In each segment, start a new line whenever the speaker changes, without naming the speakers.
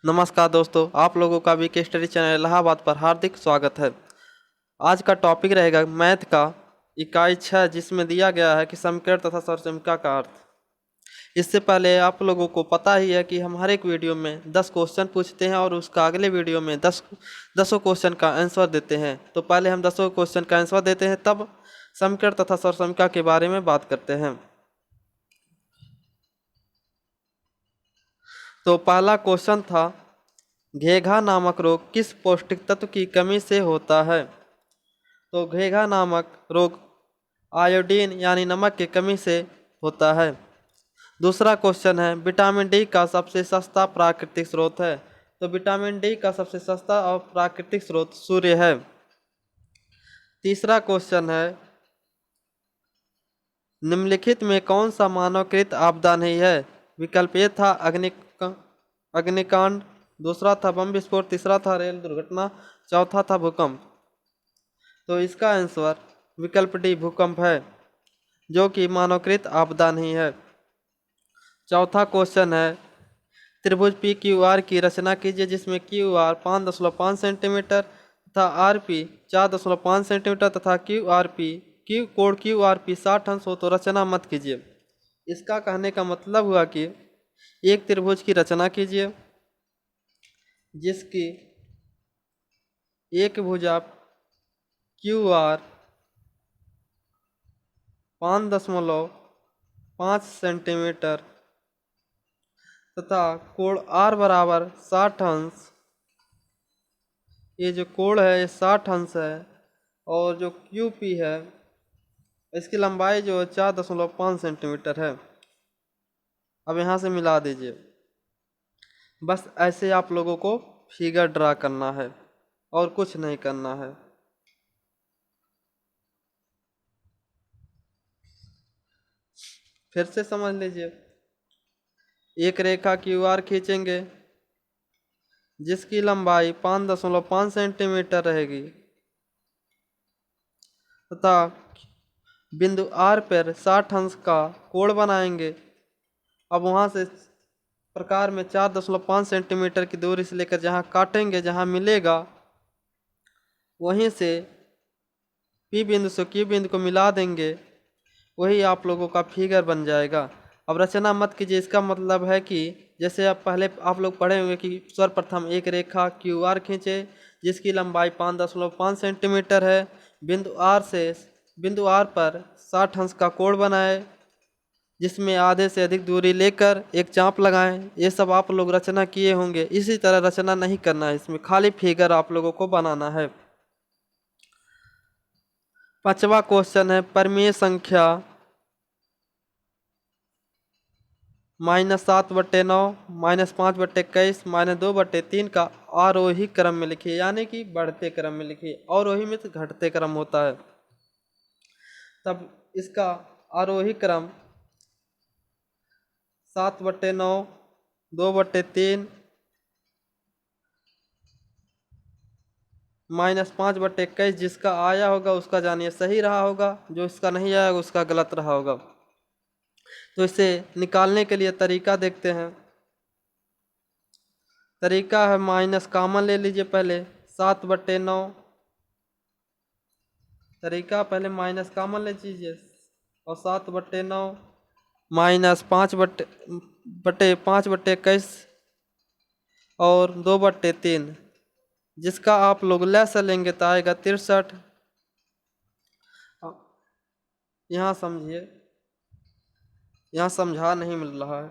नमस्कार दोस्तों, आप लोगों का भी के स्टडी चैनल इलाहाबाद पर हार्दिक स्वागत है। आज का टॉपिक रहेगा मैथ का इकाई 6, जिसमें दिया गया है कि समीकरण तथा सरसमीकरण का अर्थ। इससे पहले आप लोगों को पता ही है कि हम हर एक वीडियो में 10 क्वेश्चन पूछते हैं और उसका अगले वीडियो में 10 क्वेश्चन का आंसर देते हैं। तो पहले हम 10 क्वेश्चन का आंसर देते हैं, तब समीकरण तथा सरसमीकरण के बारे में बात करते हैं। तो पहला क्वेश्चन था, घेघा नामक रोग किस पौष्टिक तत्व की कमी से होता है। तो घेघा नामक रोग आयोडीन यानी नमक की कमी से होता है। दूसरा क्वेश्चन है, विटामिन डी का सबसे सस्ता प्राकृतिक स्रोत है। तो विटामिन डी का सबसे सस्ता और प्राकृतिक स्रोत सूर्य है। तीसरा क्वेश्चन है, निम्नलिखित में कौन सा मानवकृत आपदा नहीं है। विकल्प ए था अग्निकांड, दूसरा था बम विस्फोट, तीसरा था रेल दुर्घटना, चौथा था भूकंप। तो इसका आंसर विकल्प डी भूकंप है, जो कि मानवकृत आपदा नहीं है। चौथा क्वेश्चन है, त्रिभुज पी क्यू आर की रचना कीजिए, जिसमें क्यू आर 5.5 सेंटीमीटर तथा आर पी 4.5 सेंटीमीटर तथा क्यू आर पी 60 अंश हो। तो रचना मत कीजिए। इसका कहने का मतलब हुआ कि एक त्रिभुज की रचना कीजिए जिसकी एक भुजा क्यू आर 5.5 सेंटीमीटर तथा कोण आर बराबर 60 अंश। ये जो कोण है ये 60 अंश है, और जो क्यू पी है इसकी लंबाई जो 4.5 सेंटीमीटर है। अब यहाँ से मिला दीजिए। बस ऐसे आप लोगों को फिगर ड्रा करना है और कुछ नहीं करना है। फिर से समझ लीजिए। एक रेखा क्यू आर खींचेंगे जिसकी लंबाई 5.5 सेंटीमीटर रहेगी तथा बिंदु आर पर 60 अंश का कोण बनाएंगे। अब वहाँ से प्रकार में 4.5 सेंटीमीटर की दूरी से लेकर जहाँ काटेंगे, जहाँ मिलेगा, वहीं से पी बिंदु से क्यू बिंदु को मिला देंगे। वही आप लोगों का फिगर बन जाएगा। अब रचना मत कीजिए, इसका मतलब है कि जैसे आप लोग पढ़े होंगे कि सर्वप्रथम एक रेखा क्यू आर खींचे जिसकी लंबाई 5.5 सेंटीमीटर है। बिंदु आर पर 60 अंश का कोण बनाए, जिसमें आधे से अधिक दूरी लेकर एक चाप लगाएं। ये सब आप लोग रचना किए होंगे। इसी तरह रचना नहीं करना है, इसमें खाली फिगर आप लोगों को बनाना है। पांचवा क्वेश्चन है, परिमेय संख्या -7/9, -5/21, -2/3 का आरोही क्रम में लिखिए, यानी कि बढ़ते क्रम में लिखिए। आरोही में तो घटते क्रम होता है, तब इसका आरोही क्रम 7/9, 2/3, -5/21 जिसका आया होगा उसका जानिए सही रहा होगा, जो इसका नहीं आया उसका गलत रहा होगा। तो इसे निकालने के लिए तरीका देखते हैं। तरीका है, माइनस कॉमन ले लीजिए पहले 7/9। तरीका पहले माइनस कॉमन ले लीजिए और 7/9 -5/21 और 2/3, जिसका आप लोग लैस लेंगे तो आएगा 63। यहाँ समझिए, यहाँ समझा नहीं मिल रहा है।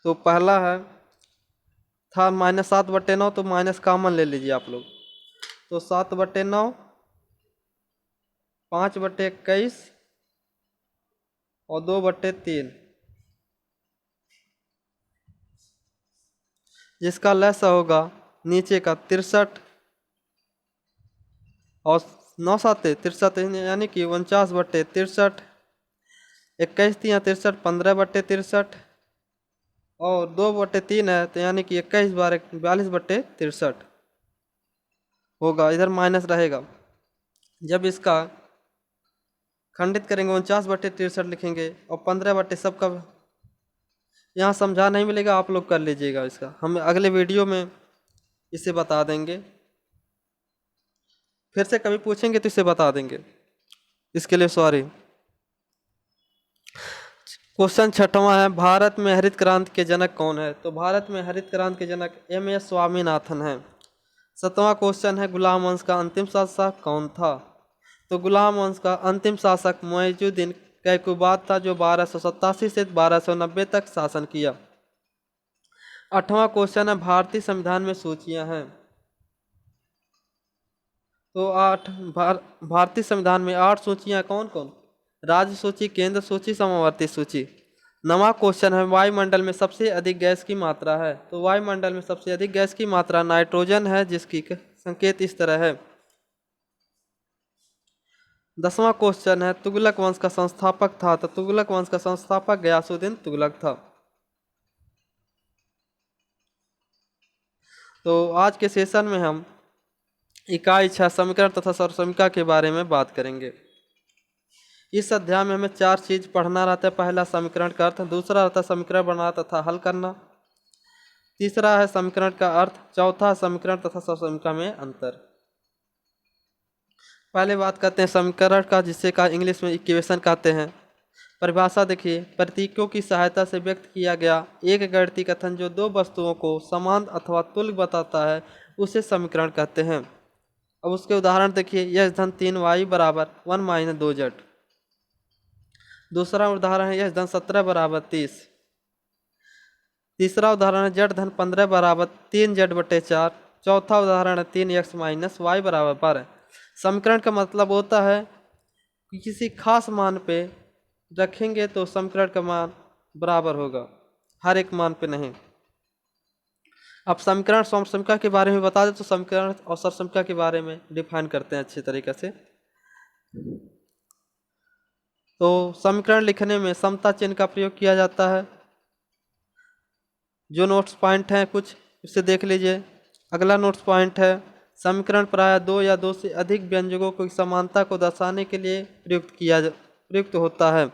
तो पहला है था -7/9, तो माइनस कॉमन ले लीजिए आप लोग। तो 7/9, 5/21 और 2/3, जिसका लैस होगा नीचे का 63 और 9 7 63, यानी कि 49/63, 21 3 63, 15/63 और 2/3 है, तो यानी कि 21 बार 42/63 होगा। इधर माइनस रहेगा। जब इसका खंडित करेंगे 49/63 लिखेंगे और 15 सबका यहाँ समझा नहीं मिलेगा, आप लोग कर लीजिएगा। इसका हम अगले वीडियो में इसे बता देंगे, फिर से कभी पूछेंगे तो इसे बता देंगे, इसके लिए सॉरी। क्वेश्चन छठवां है, भारत में हरित क्रांति के जनक कौन है? तो भारत में हरित क्रांति के जनक एम.एस. स्वामीनाथन है। सातवां क्वेश्चन है, गुलाम वंश का अंतिम शासक कौन था? तो गुलाम वंश का अंतिम शासक मुइजुद्दीन कैकुबाद था, जो 1287 से 1290 तक शासन किया। आठवां क्वेश्चन है, भारतीय संविधान में सूचियां हैं। तो भारतीय संविधान में 8 सूचियां कौन कौन? राज्य सूची, केंद्र सूची, समवर्ती सूची। नवा क्वेश्चन है, वायुमंडल में सबसे अधिक गैस की मात्रा है। तो वायुमंडल में सबसे अधिक गैस की मात्रा नाइट्रोजन है, जिसकी संकेत इस तरह है। 10वां क्वेश्चन है, तुगलक वंश का संस्थापक था। तो तुगलक वंश का संस्थापक गयासुद्दीन तुगलक था। तो आज के सेशन में हम इकाई 6 समीकरण तथा सर्वसमीकरण के बारे में बात करेंगे। इस अध्याय में हमें 4 चीज पढ़ना रहता है। पहला समीकरण का अर्थ, दूसरा रहता है समीकरण बनाना तथा हल करना, तीसरा है समीकरण का अर्थ, चौथा समीकरण तथा सर्वसमीकरण में अंतर। पहले बात करते हैं समीकरण का, जिसे का इंग्लिश में इक्वेशन कहते हैं। परिभाषा देखिए, प्रतीकों की सहायता से व्यक्त किया गया एक गणितीय कथन जो दो वस्तुओं को समान अथवा तुल्य बताता है, उसे समीकरण कहते हैं। अब उसके उदाहरण देखिए, यह धन 3y बराबर 1 - 2z। दूसरा उदाहरण है यह धन 17 बराबर 30। तीसरा उदाहरण है z धन 15 बराबर 3z/4। चौथा उदाहरण है 3x - y बराबर 12। समीकरण का मतलब होता है कि किसी खास मान पे रखेंगे तो समीकरण का मान बराबर होगा, हर एक मान पे नहीं। अब समीकरण समसमीकरण के बारे में बता दें तो समीकरण और सर्वसमीकरण के बारे में डिफाइन करते हैं अच्छी तरीके से। तो समीकरण लिखने में समता चिन्ह का प्रयोग किया जाता है। जो नोट्स पॉइंट हैं कुछ उसे देख लीजिए। अगला नोट्स पॉइंट है, समीकरण प्रायः 2 या 2 से अधिक व्यंजकों की समानता को दर्शाने के लिए प्रयुक्त होता है।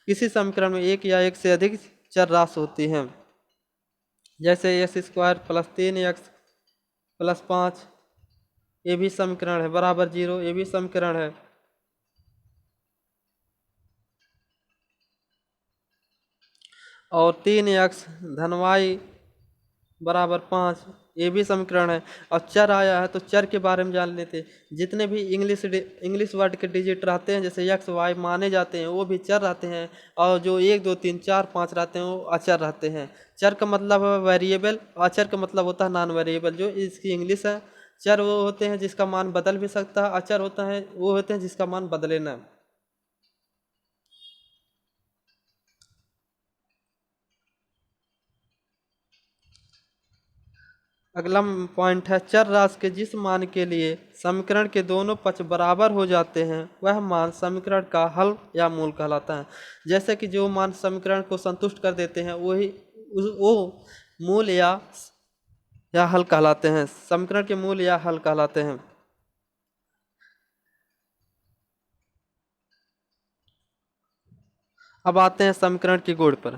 किसी समीकरण में एक या एक से अधिक चर राशि होती हैं, जैसे x² + 3x + 5, ये भी समीकरण है, बराबर 0, ये भी समीकरण है। और 3x धन y बराबर 5, ये भी समीकरण है। और चर आया है तो चर के बारे में जान लेते हैं। जितने भी इंग्लिश वर्ड के डिजिट रहते हैं, जैसे x y माने जाते हैं, वो भी चर रहते हैं। और जो 1 2 3 4 5 रहते हैं वो अचर रहते हैं। चर का मतलब है वेरिएबल, अचर का मतलब होता है नॉन वेरिएबल, जो इसकी इंग्लिश है। चर वो होते हैं जिसका मान बदल भी सकता है, अचर होता है वो होते हैं जिसका मान बदले ना। अगला पॉइंट है, चर राशि के जिस मान के लिए समीकरण के दोनों पक्ष बराबर हो जाते हैं वह मान समीकरण का हल या मूल कहलाता है। जैसे कि जो मान समीकरण को संतुष्ट कर देते हैं वो मूल या हल कहलाते हैं, समीकरण के मूल या हल कहलाते हैं। अब आते हैं समीकरण के गुण पर।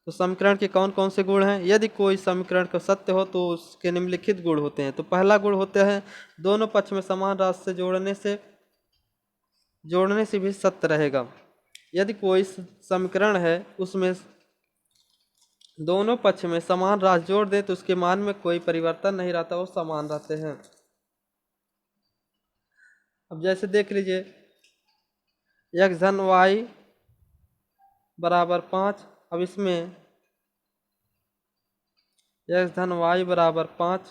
तो समीकरण के कौन कौन से गुण हैं? यदि कोई समीकरण का सत्य हो तो उसके निम्नलिखित गुण होते हैं। तो पहला गुण होता है, दोनों पक्ष में समान राशि से जोड़ने से भी सत्य रहेगा। यदि कोई समीकरण है उसमें दोनों पक्ष में समान राशि जोड़ दे तो उसके मान में कोई परिवर्तन नहीं रहता, वो समान रहते हैं। अब जैसे देख लीजिए, x धन y बराबर 5। अब इसमें x धन y बराबर 5,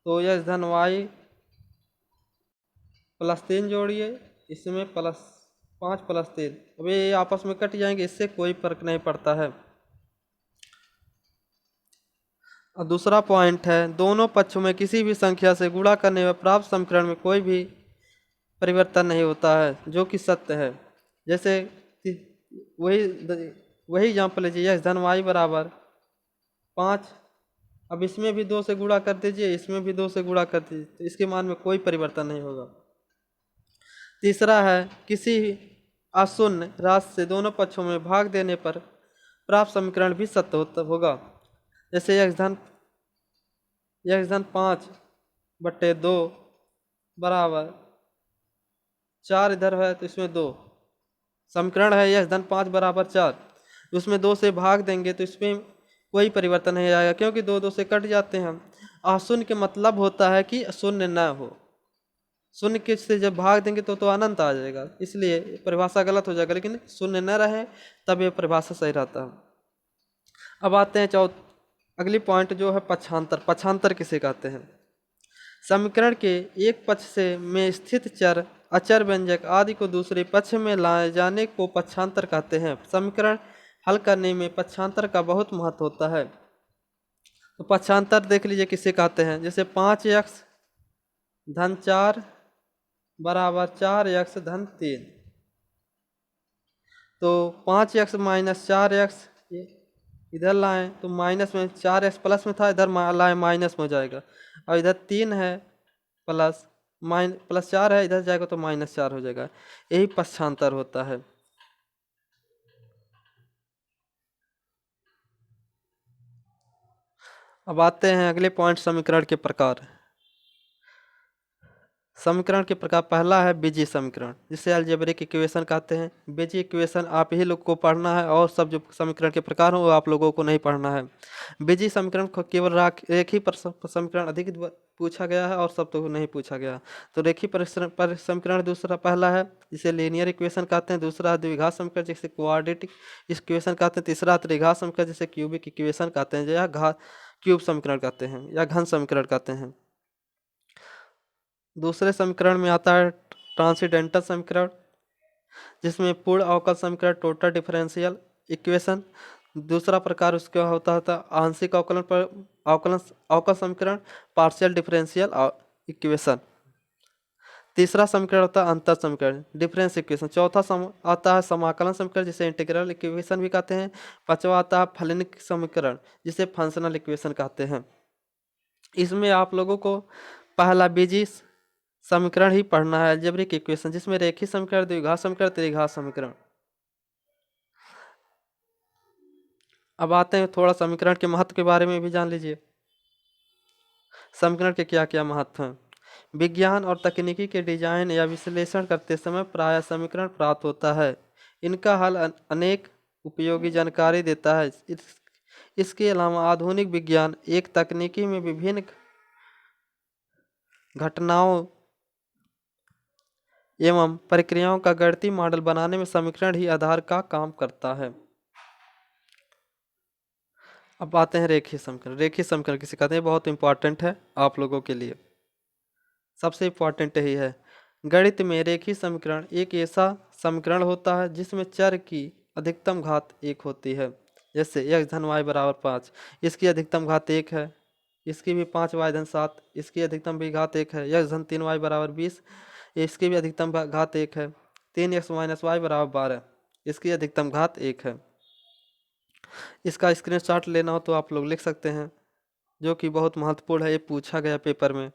तो x धन y +3 जोड़िए, इसमें +5 + 3, अब ये आपस में कट जाएंगे, इससे कोई फर्क नहीं पड़ता है। और दूसरा पॉइंट है, दोनों पक्षों में किसी भी संख्या से गुणा करने में प्राप्त समीकरण में कोई भी परिवर्तन नहीं होता है, जो कि सत्य है। जैसे वही एग्जाम्पल लीजिए, x धन y बराबर 5। अब इसमें भी 2 से गुणा कर दीजिए, इसमें भी 2 से गुणा कर दीजिए, तो इसके मान में कोई परिवर्तन नहीं होगा। तीसरा है किसी अशून्य राशि से दोनों पक्षों में भाग देने पर प्राप्त समीकरण भी सत्य होगा। जैसे x धन 5/2 बराबर 4 इधर है तो इसमें 2 समीकरण है x धन 5 बराबर 4, उसमें 2 से भाग देंगे तो इसमें कोई परिवर्तन नहीं आएगा क्योंकि 2 से कट जाते हैं। अशून्य के मतलब होता है कि शून्य न हो, शून्य के से जब भाग देंगे तो अनंत आ जाएगा, इसलिए परिभाषा गलत हो जाएगा, लेकिन शून्य न रहे तब ये परिभाषा सही रहता है। अब आते हैं अगली पॉइंट जो है पक्षांतर। पक्षांतर किसे कहते हैं? समीकरण के एक पक्ष से में स्थित चर, अचर, व्यंजक आदि को दूसरे पक्ष में लाए जाने को पक्षांतर कहते हैं। समीकरण हल करने में पक्षांतर का बहुत महत्व होता है। तो पक्षांतर देख लीजिए किसे कहते हैं। जैसे 5x धन 4 बराबर 4x धन 3, तो 5x माइनस 4x इधर लाएं तो माइनस में 4x प्लस में था, इधर लाएं माइनस में हो जाएगा, और इधर 3 है प्लस 4 है, इधर जाएगा तो -4 हो जाएगा। यही पक्षांतर होता है। अब आते हैं अगले पॉइंट, समीकरण के प्रकार। समीकरण के प्रकार पहला है बीजीय समीकरण, जिसे अलजेब्रिक इक्वेशन कहते हैं। बीजीय इक्वेशन आप ही लोग को पढ़ना है, और सब जो समीकरण के प्रकार हो वो आप लोगों को नहीं पढ़ना है। बीजीय समीकरण को केवल एक ही समीकरण अधिक पूछा गया है और सब तो नहीं पूछा गया। तो रेखीय समीकरण दूसरा पहला है, जिसे लीनियर इक्वेशन कहते हैं। दूसरा है द्विघात समीकरण, जिसे क्वाड्रेटिक इक्वेशन कहते हैं। तीसरा त्रिघात समीकरण, जिसे क्यूबिक इक्वेशन कहते हैं, या क्यूब समीकरण कहते हैं, या घन समीकरण कहते हैं। दूसरे समीकरण में आता है ट्रांसेंडेंटल समीकरण, जिसमें पूर्ण अवकल समीकरण, टोटल डिफरेंशियल इक्वेशन। दूसरा प्रकार उसका होता था आंशिक अवकल समीकरण, पार्शियल डिफरेंशियल इक्वेशन। तीसरा समीकरण होता है अंतर समीकरण, डिफरेंस इक्वेशन। चौथा आता है समाकलन समीकरण, जिसे इंटीग्रल इक्वेशन भी कहते हैं। पांचवा आता है फलनिक समीकरण, जिसे फंक्शनल इक्वेशन कहते हैं। इसमें आप लोगों को पहला बीजीय समीकरण ही पढ़ना है, अलजेब्रिक इक्वेशन, जिसमें रेखीय समीकरण, द्विघात समीकरण, त्रिघात समीकरण। अब आते हैं थोड़ा समीकरण के महत्व के बारे में भी जान लीजिए। समीकरण के क्या क्या महत्व हैं? विज्ञान और तकनीकी के डिजाइन या विश्लेषण करते समय प्रायः समीकरण प्राप्त होता है। इनका हल अनेक उपयोगी जानकारी देता है। इसके अलावा आधुनिक विज्ञान एक तकनीकी में विभिन्न घटनाओं एवं प्रक्रियाओं का गणितीय मॉडल बनाने में समीकरण ही आधार का काम करता है। अब आते हैं रेखीय समीकरण। रेखीय समीकरण किसे कहते हैं? बहुत इंपॉर्टेंट है आप लोगों के लिए, सबसे इंपॉर्टेंट यही है। गणित में रेखीय समीकरण एक ऐसा समीकरण होता है जिसमें चर की अधिकतम घात 1 होती है। जैसे x धन y बराबर 5, इसकी अधिकतम घात 1 है। इसकी भी 5y धन 7, इसकी अधिकतम भी घात 1 है। x धन 3y बराबर 20, इसकी भी अधिकतम घात 1 है। 3x माइनस y बराबर 12, इसकी अधिकतम घात 1 है। इसका स्क्रीनशॉट लेना हो तो आप लोग लिख सकते हैं, जो कि बहुत महत्वपूर्ण है, ये पूछा गया पेपर में।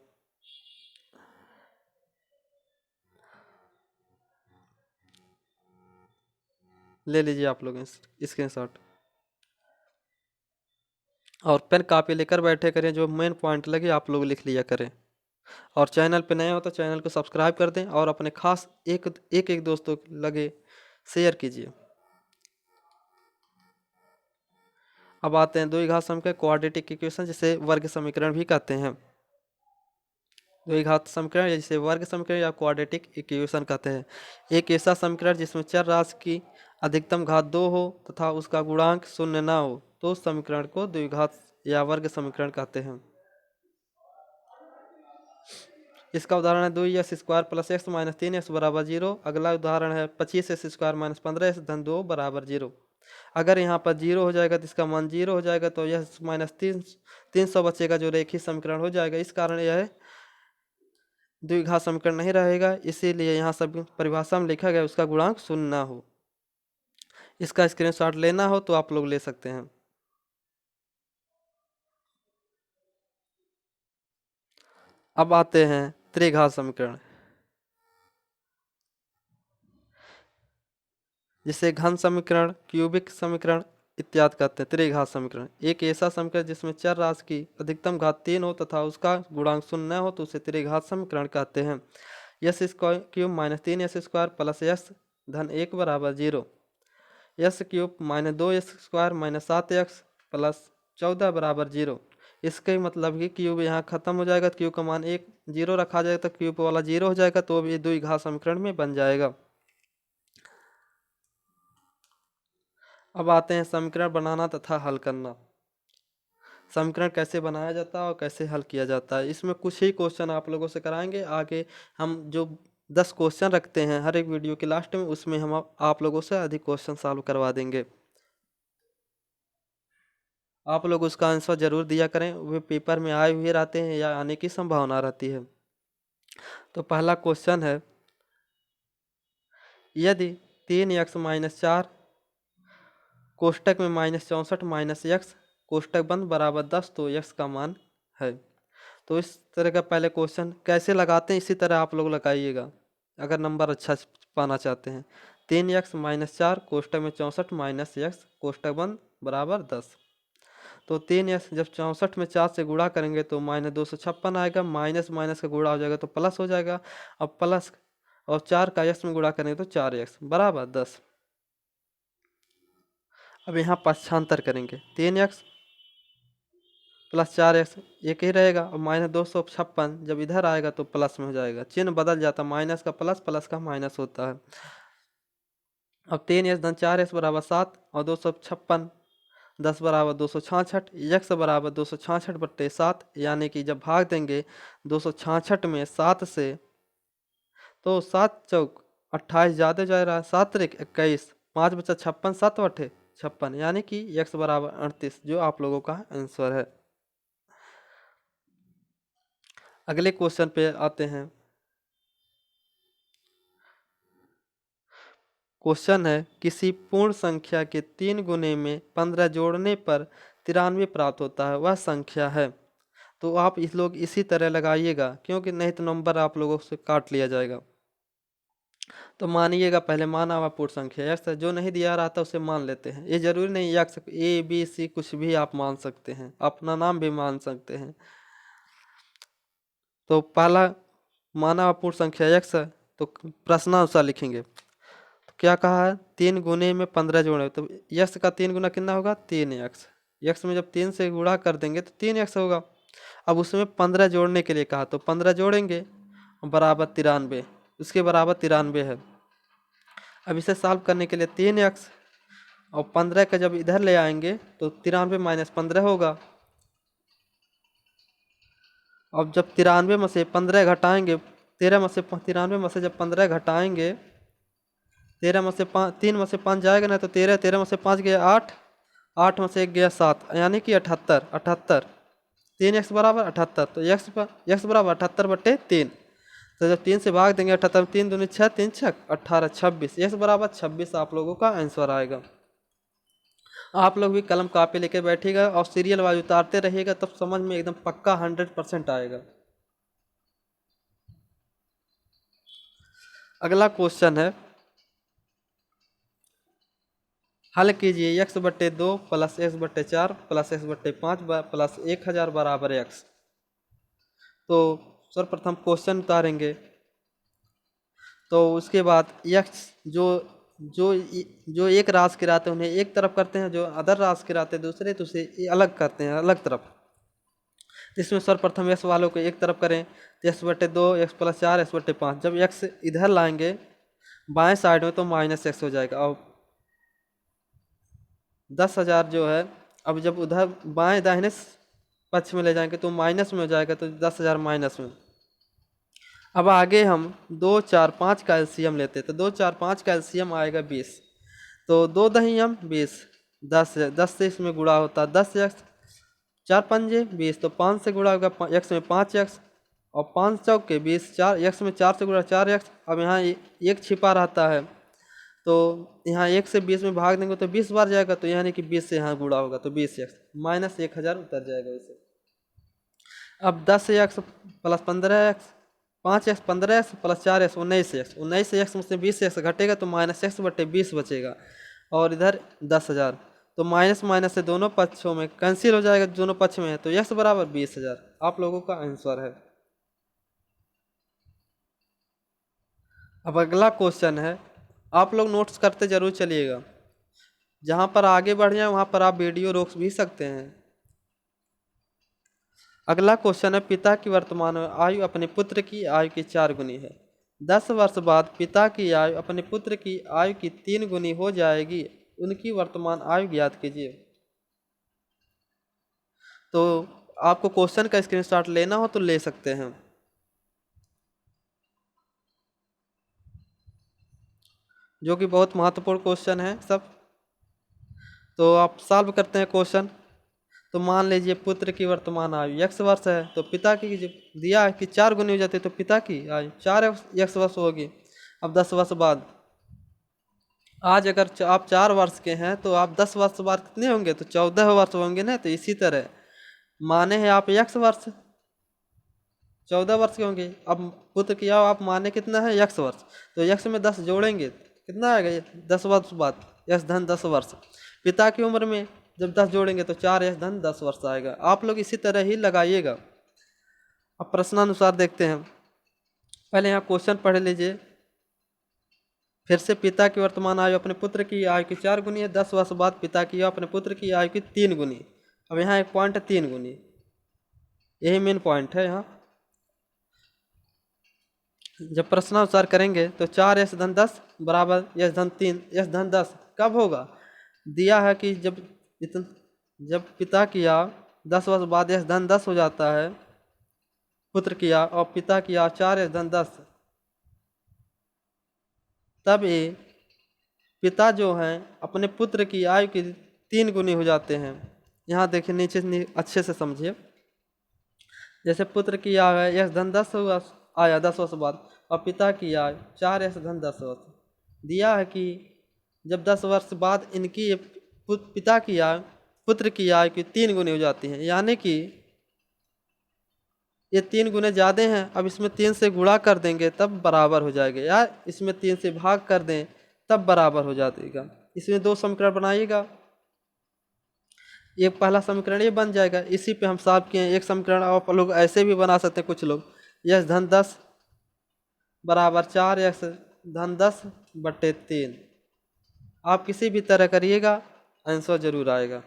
ले लीजिए आप लोग स्क्रीनशॉट, और पेन कापी लेकर बैठे करें, जो मेन पॉइंट लगे आप लोग लिख लिया करें। और चैनल पे नए हो तो चैनल को सब्सक्राइब कर दें, और अपने खास एक दोस्तों लगे शेयर कीजिए। अब आते हैं द्विघात समीकरण, क्वाड्रेटिक इक्वेशन, जिसे वर्ग समीकरण भी कहते हैं। द्विघात समीकरण जिसे वर्ग समीकरण या क्वाड्रेटिक इक्वेशन कहते हैं। एक ऐसा समीकरण जिसमें चर राशि की अधिकतम घात 2 हो तथा उसका गुणांक 0 न हो, तो उस समीकरण को द्विघात या वर्ग समीकरण कहते हैं। इसका उदाहरण है 2x² plus x minus 3x बराबर 0। अगला उदाहरण है 25x² माइनस 15x धन 2 बराबर 0। अगर यहाँ पर 0 हो जाएगा तो इसका मान 0 हो जाएगा, तो यह माइनस 300 बचेगा, जो रेखीय समीकरण हो जाएगा। इस कारण यह द्विघात समीकरण नहीं रहेगा, इसीलिए यहाँ सब परिभाषा में लिखा गया उसका गुणांक 0 न हो। इसका स्क्रीनशॉट लेना हो तो आप लोग ले सकते हैं। अब आते हैं त्रिघात समीकरण। जिसे घन समीकरण, क्यूबिक समीकरण इत्यादि कहते हैं। त्रिघात समीकरण एक ऐसा समीकरण जिसमें चर राशि की अधिकतम घात 3 हो तथा उसका गुणांक 0 न हो तो उसे त्रिघात समीकरण कहते हैं। Yes square cube minus 3 yes square plus yes धन 1 बराबर 0। Yes cube minus 2 yes square minus 7 yes plus 14 बराबर 0। इसका मतलब कि क्यूब यहाँ खत्म हो जाएगा, क्यूब का मान 1 0 रखा जाएगा तो क्यूब वाला 0 हो जाएगा, तो अब ये द्विघात समीकरण में बन जाएगा। अब आते हैं समीकरण बनाना तथा हल करना। समीकरण कैसे बनाया जाता है और कैसे हल किया जाता है, इसमें कुछ ही क्वेश्चन आप लोगों से कराएंगे। आगे हम जो 10 क्वेश्चन रखते हैं हर एक वीडियो के लास्ट में, उसमें हम आप लोगों से अधिक क्वेश्चन सॉल्व करवा देंगे। आप लोग उसका आंसर जरूर दिया करें, वे पेपर में आए हुए रहते हैं या आने की संभावना रहती है। तो पहला क्वेश्चन है, यदि 3x माइनस 4 कोष्टक में -64 माइनस एक्स कोष्टक बंद बराबर 10 तो x का मान है। तो इस तरह का पहले क्वेश्चन कैसे लगाते हैं इसी तरह आप लोग लगाइएगा अगर नंबर अच्छा पाना चाहते हैं। 3x माइनस 4 कोष्टक में 64 माइनस एक्स कोष्टक बंद बराबर 10। तो 3x जब 64 में 4 से गुणा करेंगे तो -256 आएगा, माइनस माइनस का गुणा हो जाएगा तो प्लस हो जाएगा। अब प्लस और 4 का x में गुणा करेंगे तो 4x बराबर 10। अब यहाँ पक्षांतर करेंगे, 3x प्लस 4x एक ही रहेगा और -256 जब इधर आएगा तो प्लस में हो जाएगा, चिन्ह बदल जाता, माइनस का प्लस, प्लस का माइनस होता है। अब 3x धन 4x बराबर 7 और 256 10 बराबर 266, x बराबर 266/7, यानी कि जब भाग देंगे 266 में 7 से तो 7 चौक 28 ज़्यादा जा रहा है, 7 त्रिक 21, 5 बचा 56, 7 बटे 56, यानी कि x बराबर 38 जो आप लोगों का आंसर है। अगले क्वेश्चन पे आते हैं। क्वेश्चन है, किसी पूर्ण संख्या के 3 गुने में 15 जोड़ने पर 93 प्राप्त होता है, वह संख्या है। तो आप इस लोग इसी तरह लगाइएगा क्योंकि नहीं तो नंबर आप लोगों से काट लिया जाएगा। तो मानिएगा पहले माना हुआ पूर्ण संख्या एक्स है, जो नहीं दिया रहा था उसे मान लेते हैं। ये जरूरी नहीं एक्स ए बी सी कुछ भी आप मान सकते हैं, अपना नाम भी मान सकते हैं। तो पहला माना हुआ पूर्ण संख्या एक्स है तो प्रश्नानुसार लिखेंगे। तो क्या कहा है, 3 गुने में 15 जोड़े, तो एक्स का 3 गुना कितना होगा 3x। एक्स में जब 3 से गुणा कर देंगे तो 3x होगा। अब उसमें 15 जोड़ने के लिए कहा तो 15 जोड़ेंगे बराबर 93, उसके बराबर 93 है। अब इसे सॉल्व करने के लिए 3x और 15 का जब इधर ले आएंगे तो 93 माइनस 15 होगा। अब जब 93 में से 15 घटाएंगे, 13 में से 93 में से जब 15 घटाएंगे, 13 में से 5 3 में से 5 जाएगा ना तो 13, 13 में से 5 गया 8, 8 में से 1 गया 7, यानी कि 78, 78 3x बराबर 78। तो x बराबर 78/3। तो जब 3 से भाग देंगे 78, 3 दूनी 6, 3 6 18, 26, x बराबर 26 आप लोगों का आंसर आएगा। आप लोग भी कलम कापी लेके बैठिएगा और सीरियल वाइज उतारते रहिएगा, तब समझ में एकदम पक्का 100% आएगा। अगला क्वेश्चन है, हल कीजिए x/2 plus x/4 plus x/5 plus 1000 बराबर x। तो सर्वप्रथम क्वेश्चन उतारेंगे, तो उसके बाद x जो जो जो एक राशि के रहते हैं उन्हें एक तरफ करते हैं, जो अदर राशि के रहते हैं दूसरे तो उसे अलग करते हैं अलग तरफ। इसमें सर्वप्रथम x वालों को एक तरफ करें तो x/2 x+4 x/5, जब x इधर लाएंगे बाएं साइड में तो -x हो जाएगा। और 10,000 जो है, अब जब उधर बाएं दाहिने पक्ष में ले जाएंगे तो माइनस में हो जाएगा, तो 10,000 माइनस में। अब आगे हम 2 4 5 का एलसीएम लेते, तो 2 4 5 का एलसीएम आएगा 20। तो 2 दहियम 20, 10 से इसमें गुणा होता है 10x, 4 पंजे 20, तो 5 से गुणा होगा x में 5x और 5 चौक के 20, 4 x में 4 से गुणा 4x। अब यहाँ एक छिपा रहता है तो यहाँ 1 से 20 में भाग देंगे तो 20 बार जाएगा, तो यानी कि 20 से यहाँ गुणा होगा तो 20x माइनस 1000 उतर जाएगा इसे। अब 10x plus 15x 5x 15x plus 4x 19x, 19x में से 20x घटेगा तो -x/20 बचेगा, और इधर 10,000, तो माइनस माइनस से दोनों पक्षों में कैंसिल हो जाएगा, दोनों पक्ष में है, तो x बराबर 20,000 आप लोगों का आंसर है। अब अगला क्वेश्चन है, आप लोग नोट्स करते जरूर चलिएगा, जहाँ पर आगे बढ़ जाए वहाँ पर आप वीडियो रोक भी सकते हैं। अगला क्वेश्चन है, पिता की वर्तमान आयु अपने पुत्र की आयु की 4 गुनी है। 10 वर्ष बाद पिता की आयु अपने पुत्र की आयु की 3 गुनी हो जाएगी, उनकी वर्तमान आयु ज्ञात कीजिए। तो आपको क्वेश्चन का स्क्रीनशॉट लेना हो तो ले सकते हैं, जो कि बहुत महत्वपूर्ण क्वेश्चन है सब। तो आप सॉल्व करते हैं क्वेश्चन। तो मान लीजिए पुत्र की वर्तमान आयु x वर्ष है, तो पिता की जो दिया है कि 4 गुनी हो जाती है, तो पिता की आयु 4x वर्ष होगी। अब 10 वर्ष बाद, आज अगर आप 4 वर्ष के हैं तो आप 10 वर्ष बाद कितने होंगे, तो 14 वर्ष होंगे ना। तो इसी तरह माने हैं आप x वर्ष, 14 वर्ष के होंगे। अब पुत्र की आयु आप माने कितना है, x वर्ष, तो x में 10 जोड़ेंगे कितना आएगा, 10 वर्ष बाद x धन 10 वर्ष। पिता की उम्र में जब 10 जोड़ेंगे तो 4x धन 10 वर्ष आएगा। आप लोग इसी तरह ही लगाइएगा। अब प्रश्नानुसार देखते हैं, पहले यहाँ क्वेश्चन पढ़ लीजिए फिर से। पिता की वर्तमान आयु अपने पुत्र की आयु की 4 गुनी है, 10 वर्ष बाद पिता की आयु अपने पुत्र की आयु की 3 गुनी। अब यहाँ एक पॉइंट है 3 गुनी, यही मेन पॉइंट है यहाँ। जब प्रश्नानुसार करेंगे तो 4x धन 10 बराबर x धन 3, x धन 10 कब होगा, दिया है कि जब पिता की आयु 10 वर्ष बाद x धन 10 हो जाता है पुत्र की आयु, और पिता की आयु 4x धन 10, तब ये पिता जो हैं अपने पुत्र की आयु की 3 गुनी हो जाते हैं। यहाँ देखिए नीचे अच्छे से समझिए। जैसे पुत्र की आयु है x धन 10 हुआ आया 10 वर्ष बाद, और पिता की आयु 4x धन 10 वर्ष, दिया है कि जब 10 वर्ष बाद इनकी पिता की आयु पुत्र की आयु की 3 गुनी हो जाती है, यानी कि ये 3 गुने ज़्यादा हैं। अब इसमें 3 से गुणा कर देंगे तब बराबर हो जाएगा, या इसमें 3 से भाग कर दें तब बराबर हो जाएगा। इसमें 2 समीकरण बनाइएगा, एक पहला समीकरण ये बन जाएगा, इसी पे हम सॉल्व किए हैं। एक समीकरण आप लोग ऐसे भी बना सकते हैं, कुछ लोग x धन 10 बराबर 4x धन 10/3, आप किसी भी तरह करिएगा आंसर जरूर आएगा।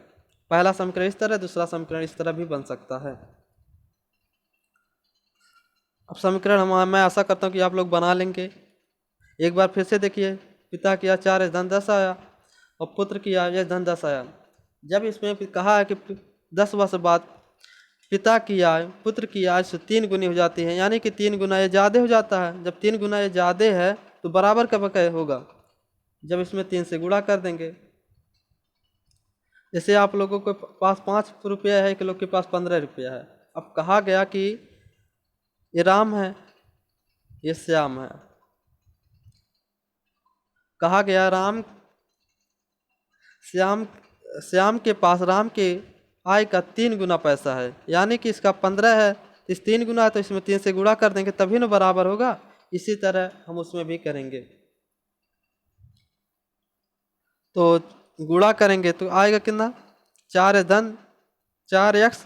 पहला समीकरण इस तरह, दूसरा समीकरण इस तरह भी बन सकता है। अब समीकरण मैं आशा करता हूँ कि आप लोग बना लेंगे। एक बार फिर से देखिए, पिता की आयु 4x धन 10 आया और पुत्र की आयु x धन 10 आया। जब इसमें कहा है कि 10 वर्ष बाद पिता की आयु पुत्र की आयु से 3 गुनी हो जाती है, यानी कि 3 गुना ये ज़्यादा हो जाता है। जब 3 गुना ये ज़्यादा है तो बराबर कब होगा, जब इसमें 3 से गुणा कर देंगे। जैसे आप लोगों के पास 5 रुपया है, एक लोग के पास 15 रुपया है। अब कहा गया कि ये राम है, ये श्याम है। कहा गया श्याम के पास राम के आय का 3 गुना पैसा है, यानी कि इसका 15 है, इस 3 गुना है तो इसमें 3 से गुणा कर देंगे तभी ना बराबर होगा। इसी तरह हम उसमें भी करेंगे, तो गुणा करेंगे तो आएगा कितना, 4 धन 4x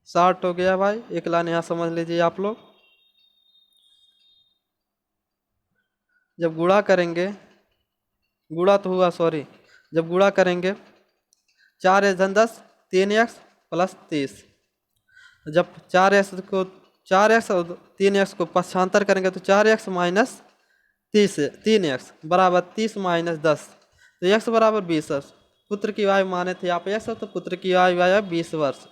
60 हो गया भाई। एक लाइन यहाँ समझ लीजिए आप लोग। जब गुणा करेंगे, गुणा तो हुआ सॉरी, जब गुणा करेंगे 4x धन 10 3x प्लस 30, जब 4x और 3x को पक्षांतर करेंगे तो 4x माइनस 3x बराबर 30 माइनस 10, तो x बराबर 20 वर्ष। पुत्र की आयु माने थे आप x, तो पुत्र की आयु आया 20 वर्ष।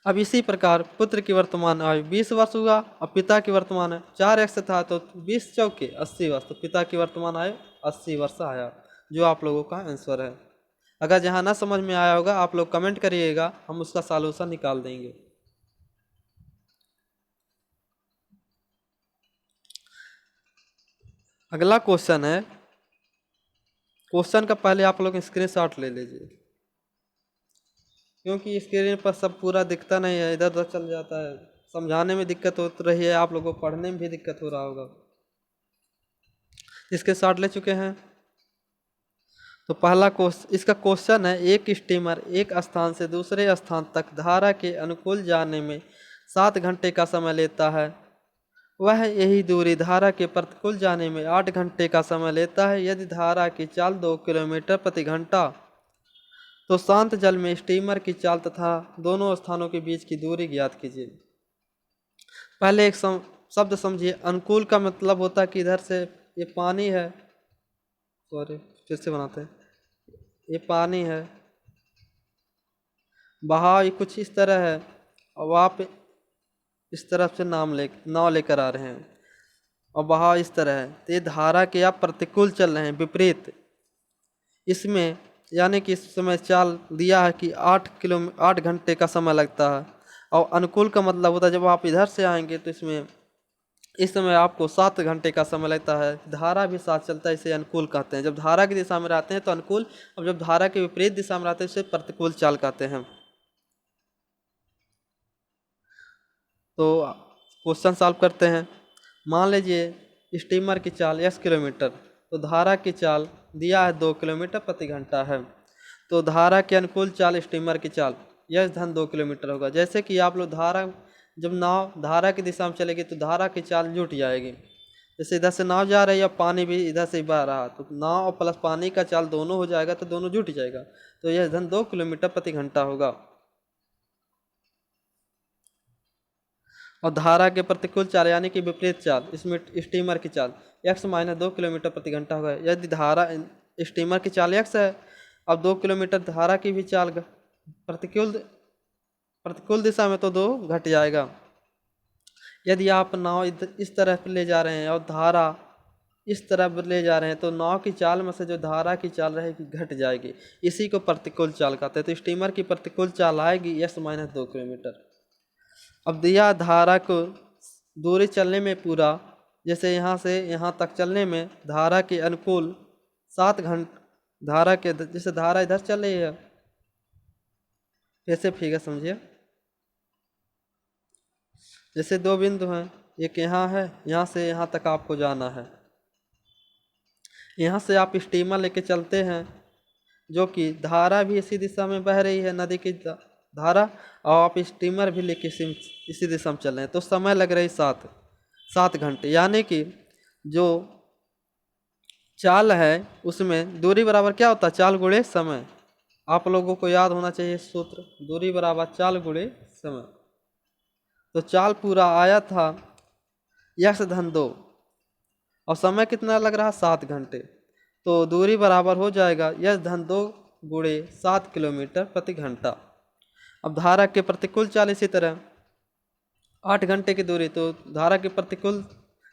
अब इसी प्रकार पुत्र की वर्तमान आयु 20 वर्ष हुआ और पिता की वर्तमान आयु 4x था तो 20 चौके 80 वर्ष, तो पिता की वर्तमान आयु 80 वर्ष आया, जो आप लोगों का आंसर है। अगर जहाँ ना समझ में आया होगा आप लोग कमेंट करिएगा, हम उसका सॉल्यूशन निकाल देंगे। अगला क्वेश्चन है, क्वेश्चन का पहले आप लोग स्क्रीनशॉट ले लीजिए। क्योंकि स्क्रीन पर सब पूरा दिखता नहीं है, इधर उधर चल जाता है, समझाने में दिक्कत हो रही है, आप लोगों को पढ़ने में भी दिक्कत हो रहा होगा। इसके शॉर्ट ले चुके हैं। तो पहला इसका क्वेश्चन है, एक स्टीमर एक स्थान से दूसरे स्थान तक धारा के अनुकूल जाने में 7 घंटे का समय लेता है, वह यही दूरी धारा के प्रतिकूल जाने में 8 घंटे का समय लेता है। यदि धारा की चाल 2 किलोमीटर प्रति घंटा तो शांत जल में स्टीमर की चाल तथा दोनों स्थानों के बीच की दूरी ज्ञात कीजिए। पहले एक शब्द समझिए। अनुकूल का मतलब होता है कि इधर से ये पानी है, सॉरी फिर से बनाते हैं, ये पानी है, बहाव कुछ इस तरह है और आप इस तरफ से नाव लेकर आ रहे हैं और बहाव इस तरह है, तो ये धारा के आप प्रतिकूल चल रहे हैं, विपरीत। इसमें यानी कि इस समय चाल दिया है कि 8 घंटे का समय लगता है। और अनुकूल का मतलब होता है जब आप इधर से आएंगे तो इसमें इस समय आपको 7 घंटे का समय लगता है। धारा भी साथ चलता है, इसे अनुकूल कहते हैं। जब धारा की दिशा में रहते हैं तो अनुकूल, और जब धारा के विपरीत दिशा में रहते हैं इसे प्रतिकूल चाल कहते हैं। तो क्वेश्चन सॉल्व करते हैं। मान लीजिए स्टीमर की चाल 10 किलोमीटर, तो धारा की चाल दिया है 2 किलोमीटर प्रति घंटा है। तो धारा के अनुकूल चाल स्टीमर की चाल यह धन 2 किलोमीटर होगा। जैसे कि आप लोग जब नाव धारा की दिशा में चलेगी तो धारा की चाल जुट जाएगी। जैसे इधर से नाव जा रही है, पानी भी इधर से बह रहा, तो नाव प्लस पानी का चाल दोनों हो जाएगा, तो दोनों जुट जाएगा। तो यह धन 2 किलोमीटर प्रति घंटा होगा। और धारा के प्रतिकूल चाल यानी कि विपरीत चाल, इसमें स्टीमर की चाल x माइनस 2 किलोमीटर प्रति घंटा होगा। यदि धारा स्टीमर की चाल x है, अब 2 किलोमीटर धारा की भी चाल प्रतिकूल दिशा में तो 2 घट जाएगा। यदि आप नाव इस तरफ ले जा रहे हैं और धारा इस तरफ ले जा रहे हैं तो नाव की चाल में से जो धारा की चाल रहेगी घट जाएगी, इसी को प्रतिकूल चाल कहते हैं। तो स्टीमर की प्रतिकूल चाल आएगी x माइनस 2 किलोमीटर। अब दिया धारा को दूरी चलने में पूरा, जैसे यहाँ से यहाँ तक चलने में धारा के अनुकूल 7 घंटे, धारा के जैसे धारा इधर चल रही है, कैसे फिगर समझिए। जैसे 2 बिंदु हैं, एक यहाँ है, यहाँ से यहाँ तक आपको जाना है। यहाँ से आप स्टीमर लेके चलते हैं, जो कि धारा भी इसी दिशा में बह रही है, नदी की धारा, और आप स्टीमर भी लेके इसी दिशा में चल रहे हैं। तो समय लग रही 7 घंटे। यानी कि जो चाल है उसमें दूरी बराबर क्या होता है, चाल गुणे समय। आप लोगों को याद होना चाहिए सूत्र, दूरी बराबर चाल गुणे समय। तो चाल पूरा आया था x धन 2 और समय कितना लग रहा 7 घंटे, तो दूरी बराबर हो जाएगा x धन 2 गुणे 7 किलोमीटर प्रति घंटा। अब धारा के प्रतिकूल चाल इसी तरह 8 घंटे की दूरी, तो धारा के प्रतिकूल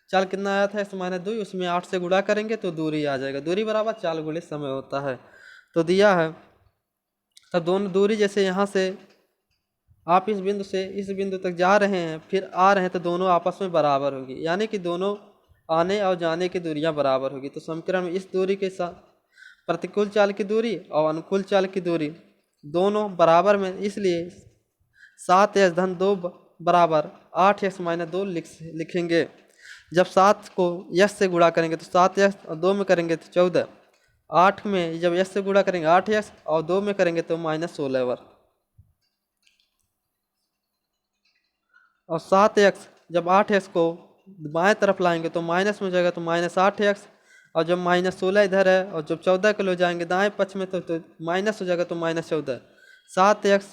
चाल कितना आया था x माइनस 2, उसमें 8 से गुणा करेंगे तो दूरी आ जाएगा। दूरी बराबर चाल गुणे समय होता है। तो दिया है, तब दोनों दूरी जैसे यहाँ से आप इस बिंदु से इस बिंदु तक जा रहे हैं फिर आ रहे हैं, तो दोनों आपस में बराबर होगी, यानी कि दोनों आने और जाने की दूरियां बराबर होगी। तो समीकरण में इस दूरी के साथ प्रतिकूल चाल की दूरी और अनुकूल चाल की दूरी दोनों बराबर में, इसलिए 7x धन 2 बराबर 8x माइनस 2 लिखेंगे। जब 7 को यश से गुणा करेंगे तो 7x और 2 में करेंगे तो 14, 8 में जब यश से गुणा करेंगे 8x और 2 में करेंगे तो माइनस 16 वर्ग, और 7x जब 8x को बाएं तरफ लाएंगे तो माइनस में हो जाएगा, तो माइनस 8x, और जब माइनस 16 इधर है और जब 14 को ले जाएंगे दाएं पक्ष में तो माइनस हो जाएगा, तो माइनस 14। 7x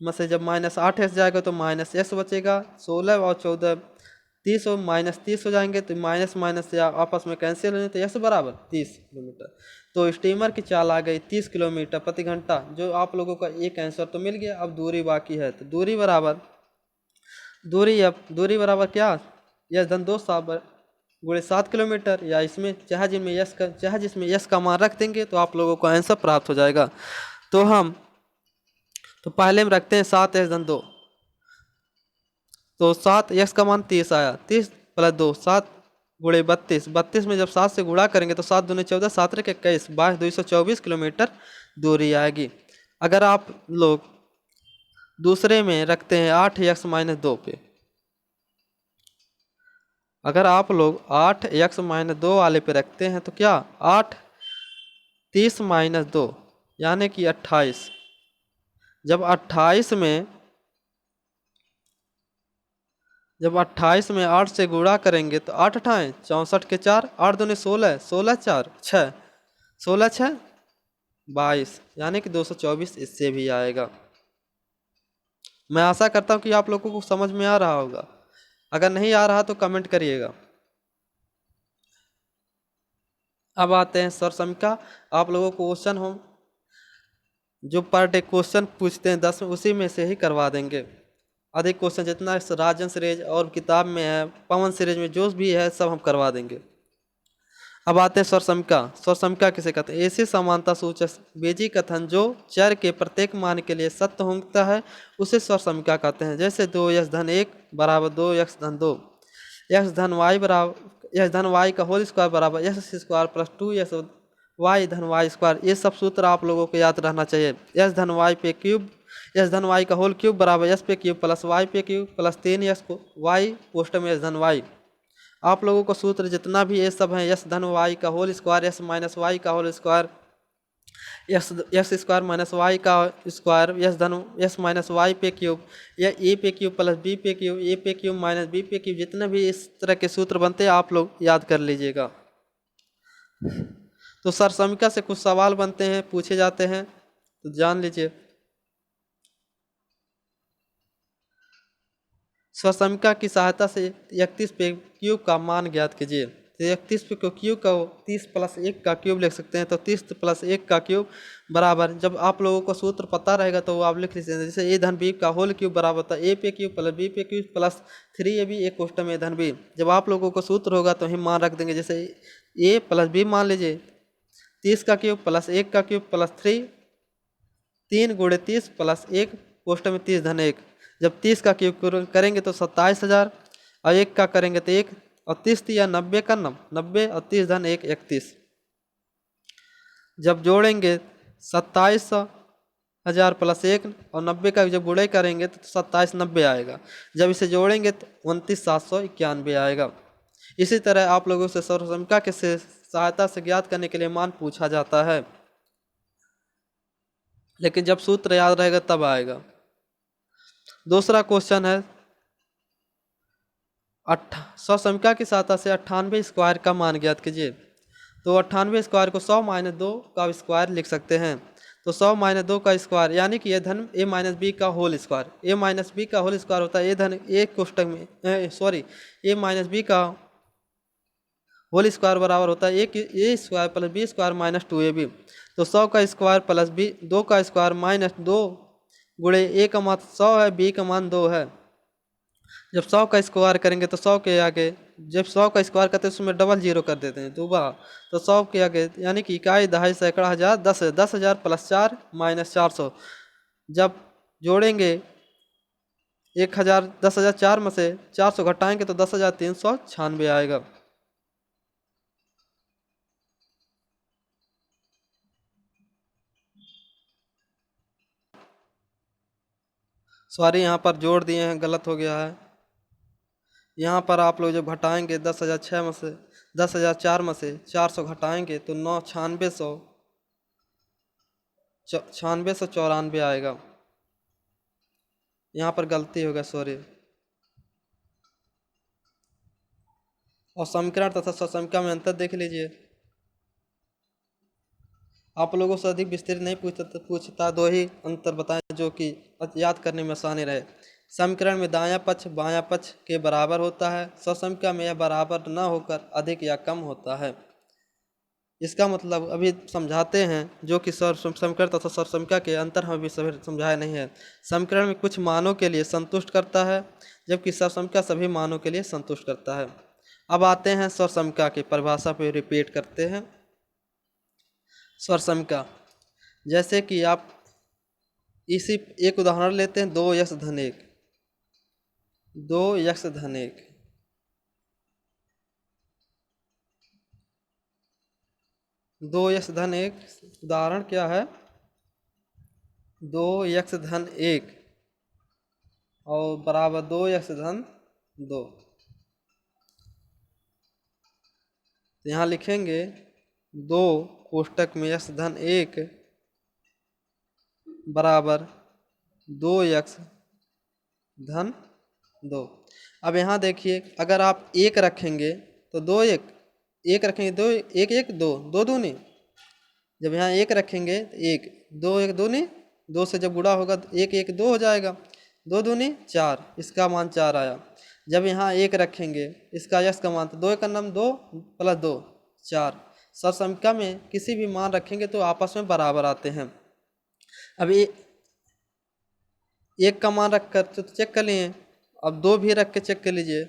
में से जब माइनस 8x जाएगा तो माइनस s बचेगा, 16 और 14 30 और माइनस 30 हो जाएंगे, तो माइनस माइनस से आपस में कैंसिल होने, तो s बराबर 30 किलोमीटर। तो स्टीमर की चाल आ गई 30 किलोमीटर प्रति घंटा। जो आप लोगों का एक आंसर तो मिल गया। अब दूरी बाकी है, तो दूरी बराबर क्या, यह धन 2 गुणे 7 किलोमीटर, या इसमें चाहे जिसमें यस का मान रख देंगे तो आप लोगों को आंसर प्राप्त हो जाएगा। तो पहले में रखते हैं 7x धन 2, तो 7x का मान 30 आया, 30 प्लस 2 7 गुणे 32, 32 में जब 7 से गुणा करेंगे तो 7 दूनी 14, 7 के 21, 224 किलोमीटर दूरी आएगी। अगर आप लोग दूसरे में रखते हैं 8x-2 पे। अगर आप लोग 8x-2 वाले पे रखते हैं तो क्या 8 30-2 यानी कि 28। जब 28 में जब 28 में 8 से गुणा करेंगे तो 8 अठाएँ 64 के 4, 8 दूनी 16, 16 4 6, 16 6 22 यानी कि 224 इससे भी आएगा। मैं आशा करता हूँ कि आप लोगों को समझ में आ रहा होगा। अगर नहीं आ रहा तो कमेंट करिएगा। अब आते हैं सर समीक्षा। आप लोगों को क्वेश्चन हम जो पर डे क्वेश्चन पूछते हैं 10 उसी में से ही करवा देंगे। अधिक क्वेश्चन जितना राजन सीरीज और किताब में है, पवन सीरीज में जो भी है सब हम करवा देंगे। अब आते हैं स्वर समीक्षा। स्वर समीक्षा किसे कहते हैं? ऐसी समानता सूचक बेजी कथन जो चर के प्रत्येक मान के लिए सत्य होता है उसे स्वर समीक्षा कहते हैं। जैसे 2x-1 बराबर 2x-2, x-y बराबर x-y का होल स्क्वायर बराबर x² प्लस 2y-y²। ये सब सूत्र आप लोगों को याद रहना चाहिए। x-y पे क्यूब x-y का होल क्यूब बराबर s पे क्यूब प्लस y पे क्यूब प्लस 3y पोस्ट में x-y। आप लोगों को सूत्र जितना भी ये सब है x-y का होल स्क्वायर x-y का होल स्क्वायर x² - y का स्क्वायर x-y पे क्यूब या a पे क्यूब प्लस b पे क्यूब a पे क्यूब माइनस b पे क्यूब, जितने भी इस तरह के सूत्र बनते हैं आप लोग याद कर लीजिएगा। तो सर समीक्षा से कुछ सवाल बनते हैं, पूछे जाते हैं, तो जान लीजिए। स्वसमिका की सहायता से 31 पे क्यूब का मान ज्ञात कीजिए। तो 31 पे क्यूब का 30 प्लस 1 का क्यूब लिख सकते हैं। तो 30 प्लस 1 का क्यूब बराबर, जब आप लोगों को सूत्र पता रहेगा तो वो आप लिख लीजिए। जैसे ए धन बी का होल क्यूब बराबर था ए पे क्यूब प्लस बी पे क्यूब प्लस 3ab एक क्वेश्चन में धन बी। जब आप लोगों को सूत्र होगा तो हम मान रख देंगे। जैसे ए प्लस बी मान लीजिए, 30 का क्यूब प्लस 1 का क्यूब प्लस 3, 3 गुणे 30 प्लस 1 क्वेश्चन में 30 धन 1। जब 30 का क्यूब करेंगे तो 27,000 और 1 का करेंगे तो 1 और 30 या 90 का 90 और 30 धन 1 31। जब जोड़ेंगे 27,000 प्लस 1 और 90 का जब गुणे करेंगे तो 2790 आएगा। जब इसे जोड़ेंगे तो 29,791 आएगा। इसी तरह आप लोगों से सर्वसमिका के सहायता से ज्ञात करने के लिए मान पूछा जाता है, लेकिन जब सूत्र याद रहेगा तब आएगा। दूसरा क्वेश्चन है स्वसमिका की सहायता से 98 स्क्वायर का मान ज्ञात कीजिए। तो 98 स्क्वायर को 100 - 2 का स्क्वायर लिख सकते हैं। तो 100 - 2 का स्क्वायर यानी कि ए धन a - b का होल स्क्वायर, a - b का होल स्क्वायर होता है ए धन ए कोष्टक में a - b का होल स्क्वायर बराबर होता है A square plus B square minus 2ab। तो 100 का स्क्वायर प्लस बी 2 का स्क्वायर माइनस 2 गुणे ए का मान 100 है, बी का मान 2 है। जब 100 का स्क्वायर करेंगे तो 100 के आगे, जब 100 का स्क्वायर करते हैं उसमें डबल जीरो कर देते हैं दोबारा। तो 100 के आगे यानी कि इकाई, दहाई, सैकड़ा, हज़ार, 10,000 प्लस 4 माइनस 400। जब जोड़ेंगे 1,000 10,000 4 में से 400 घटाएंगे तो 10,396 आएगा। सॉरी, यहाँ पर जोड़ दिए हैं, गलत हो गया है। यहाँ पर आप लोग जब घटाएंगे 10,006 में से 10,004 में से 400 घटाएंगे तो 9694 आएगा। यहाँ पर गलती होगा, सॉरी। और समीकरण तथा स्वसमिका में अंतर देख लीजिए। आप लोगों से अधिक विस्तृत नहीं पूछता, दो ही अंतर बताएं जो कि याद करने में आसानी रहे। समीकरण में दायां पक्ष बायां पक्ष के बराबर होता है, स्वसमिका में यह बराबर न होकर अधिक या कम होता है। इसका मतलब अभी समझाते हैं, जो कि समीकरण तथा स्वसमिका के अंतर हम अभी सभी समझाया नहीं है। समीकरण में कुछ मानों के लिए संतुष्ट करता है, जबकि स्वसमिका सभी मानों के लिए संतुष्ट करता है। अब आते हैं स्वसमिका की परिभाषा पे रिपीट करते हैं। स्वसमिका, जैसे कि आप इसी एक उदाहरण लेते हैं, 2x-1 2x-1 2x-1 उदाहरण क्या है? 2x-1 और बराबर 2x-2। तो यहाँ लिखेंगे 2 कोष्टक में x-1 बराबर 2x-2। अब यहाँ देखिए, अगर आप 1 रखेंगे तो 1 रखेंगे, 2 1 1 2 2 दूनी, जब यहाँ 1 रखेंगे तो 1 2 1 दूनी 2 से जब गुणा होगा तो 1 1 2 हो जाएगा, 2 दूनी 4, इसका मान 4 आया। जब यहाँ 1 रखेंगे इसका यश का मान, तो 2 का नाम 2 + 2 4। सरसंख्या में किसी भी मान रखेंगे तो आपस में बराबर आते हैं। अभी 1 का मान रख कर तो चेक कर लिए, अब 2 भी रख के चेक कर लीजिए।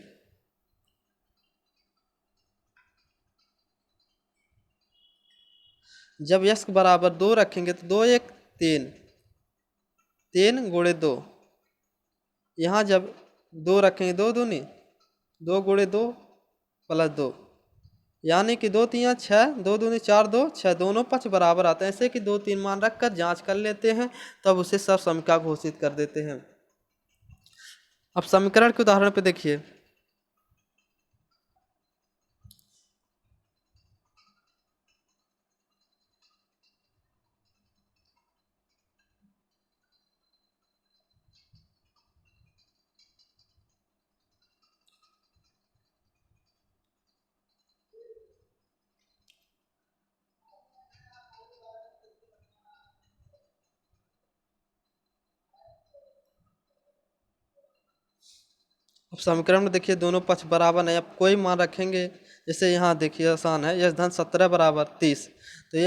जब यश बराबर 2 रखेंगे तो 2 1 3, 3 × 2। यहाँ जब 2 रखेंगे 2 दूनी 2 × 2 + 2, यानी कि 2 3 6, 2 दूनी 4 2 6, दोनों पक्ष बराबर आते हैं। ऐसे कि 2 3 मान रख कर जाँच कर लेते हैं, तब उसे सर्वसम्मिका घोषित कर देते हैं। अब समीकरण के उदाहरण पे देखिए। अब समीकरण में देखिए दोनों पक्ष बराबर है। अब कोई मान रखेंगे, जैसे यहाँ देखिए आसान है, x-17 बराबर 30, तो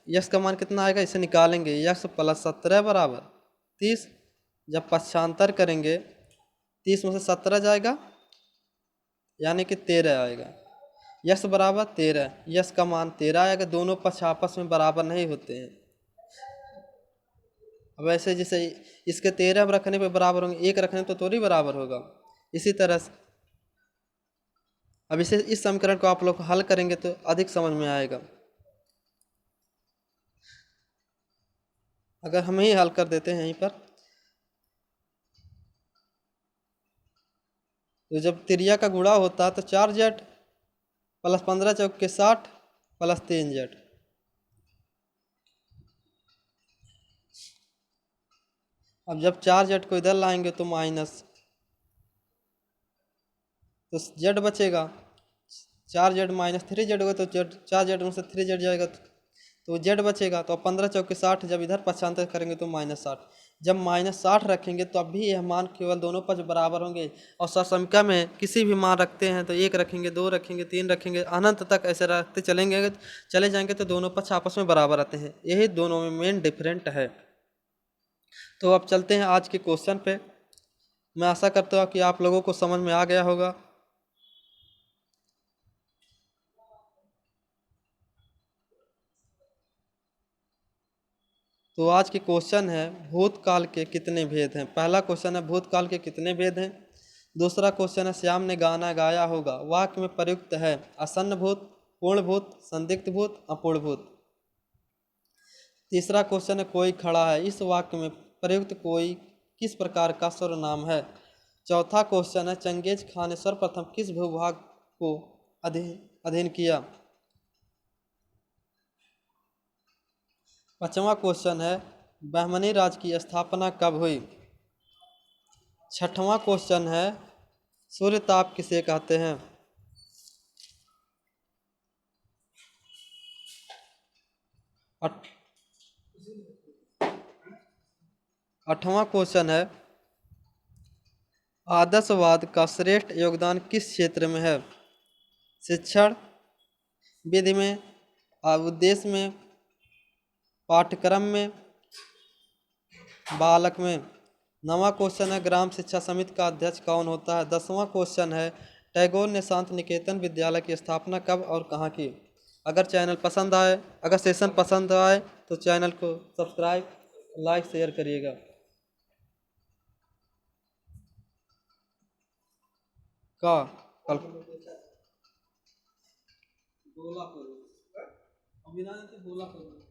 यश का मान कितना आएगा इसे निकालेंगे। x + 17 बराबर 30, जब पक्षांतर करेंगे 30 में से 17 जाएगा, यानी कि 13 आएगा। यश बराबर 13, यश का मान 13 आएगा। दोनों पक्ष आपस में बराबर नहीं होते हैं। अब ऐसे जैसे इसके 13 रखने पे बराबर होंगे, 1 रखने तो थोड़ी बराबर होगा। इसी तरह से अब इस समीकरण को आप लोग हल करेंगे तो अधिक समझ में आएगा। अगर हम ही हल कर देते हैं यहीं पर, तो जब त्रिज्या का गुणा होता है तो 4z + 15 × 4 = 60 + 3z। अब जब 4z को इधर लाएंगे तो माइनस, तो z बचेगा। 4z - 3z होगा तो z, 4z में से 3z जाएगा तो z बचेगा। तो 15 × 4 = 60, जब इधर पक्षांतर करेंगे तो -60। जब -60 रखेंगे तो अब भी यह मान केवल दोनों पक्ष बराबर होंगे। और ससंख्या में किसी भी मान रखते हैं तो 1 रखेंगे, 2 रखेंगे, 3 रखेंगे, अनंत तक ऐसे रखते चले जाएंगे तो दोनों पक्ष आपस में बराबर आते हैं। यही दोनों में मेन डिफरेंट है। तो अब चलते हैं आज के क्वेश्चन पे। मैं आशा करता हूँ कि आप लोगों को समझ में आ गया होगा। तो आज के क्वेश्चन है भूतकाल के कितने भेद हैं। पहला क्वेश्चन है भूतकाल के कितने भेद हैं। दूसरा क्वेश्चन है श्याम ने गाना गाया होगा वाक्य में प्रयुक्त है आसन्न भूत, पूर्ण भूत, संदिग्ध भूत, अपूर्ण भूत। तीसरा क्वेश्चन है कोई खड़ा है, इस वाक्य में प्रयुक्त कोई किस प्रकार का सर्वनाम है। चौथा क्वेश्चन है चंगेज खान ने सर्वप्रथम किस भूभाग को अधीन किया। पांचवा क्वेश्चन है बहमनी राज्य की स्थापना कब हुई। छठवां क्वेश्चन है सूर्यताप किसे कहते हैं। आठवां क्वेश्चन है आदर्शवाद का श्रेष्ठ योगदान किस क्षेत्र में है। शिक्षण, विधि में, उद्देश्य में, पाठ्यक्रम में, बालक में। नवा क्वेश्चन है ग्राम शिक्षा समिति का अध्यक्ष कौन होता है। 10वां क्वेश्चन है टैगोर ने शांति निकेतन विद्यालय की स्थापना कब और कहाँ की। अगर सेशन पसंद आए तो चैनल को सब्सक्राइब, लाइक, शेयर करिएगा। का कल बोला करो, अभी ना बोला करो।